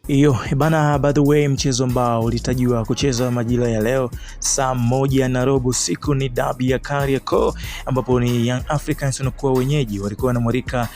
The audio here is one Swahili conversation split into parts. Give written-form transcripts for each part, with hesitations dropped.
Iyo bana, by the way, mchezo ambao ulitarajiwa kucheza majira ya leo saa 1:15 usiku ni dabi ya Kariakoo, ambapo ni Young Africans wanakuwa wenyeji, walikuwa wanamwalika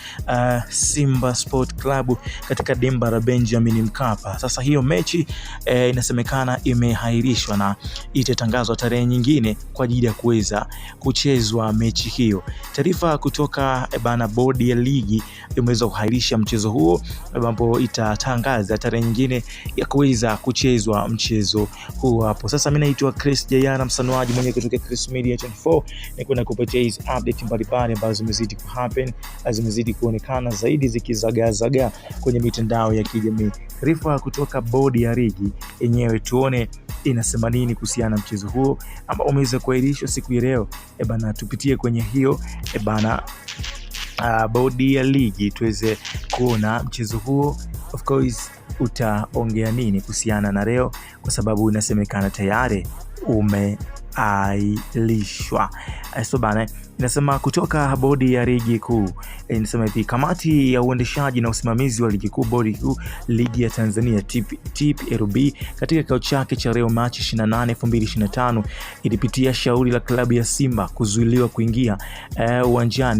Simba Sport Club katika dimba la Benjamin Mkapa. Sasa hiyo mechi inasemekana imehairishwa na itatangazwa tarehe nyingine kwa ajili ya kuweza kuchezwa mechi hiyo. Taarifa kutoka bana bodi ya ligi imeweza kuhairisha mchezo huo, ambapo itatangaza tarehe nyingine ya kuweza kuchezwa mchezo huu hapo. Sasa mimi naitwa Chris Jayana, msanuaji mwenye kutoka Chris Media 24, na kuna kupatia hizo update mbalimbali ambazo zimezidi kuhappen, zimezidi kuonekana zaidi zikizagaa kwenye mitandao ya kijamii. Taarifa kutoka bodi ya ligi yenyewe, tuone inasema nini kuhusiana na mchezo huo ambao umeweza kuahirishwa siku ya leo. Bana, tupitie kwenye hiyo bana bodi ya ligi tuweze kuona mchezo huo of course utaongea nini kuhusiana na leo, kwa sababu inasemekana tayari umeahirishwa. So bana, inasema kutoka bodi ya ligi kuu, inasema hivi: kamati ya uendeshaji na usimamizi wa ligi kuu, bodi kuu ligi ya Tanzania TPLB, katika kikao chake cha leo Machi 28, 2025 ilipitia shauri la klabu ya Simba kuzuiliwa kuingia uwanja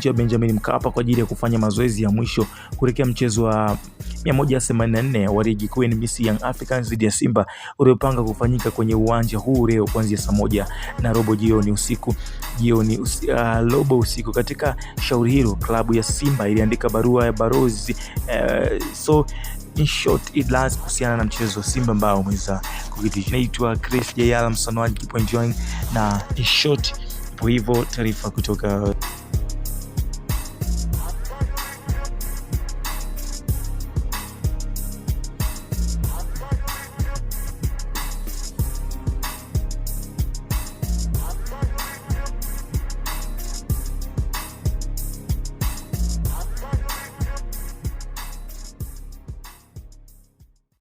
wa Benjamin Mkapa kwa ajili ya kufanya mazoezi ya mwisho kuelekea mchezo wa 184 wa ligi kuu NBC Young Africans dhidi ya Simba uliopanga kufanyika kwenye uwanja huu leo kuanzia saa 1:00 usiku. Katika shauri hilo, klabu ya Simba iliandika barua ya barozi so in short it last kuhusiana na mchezo wa Simba ambao umeweza kukitisha. Naitwa Chris Jayala, msanaji, keep enjoying, na in short hivyo taarifa kutoka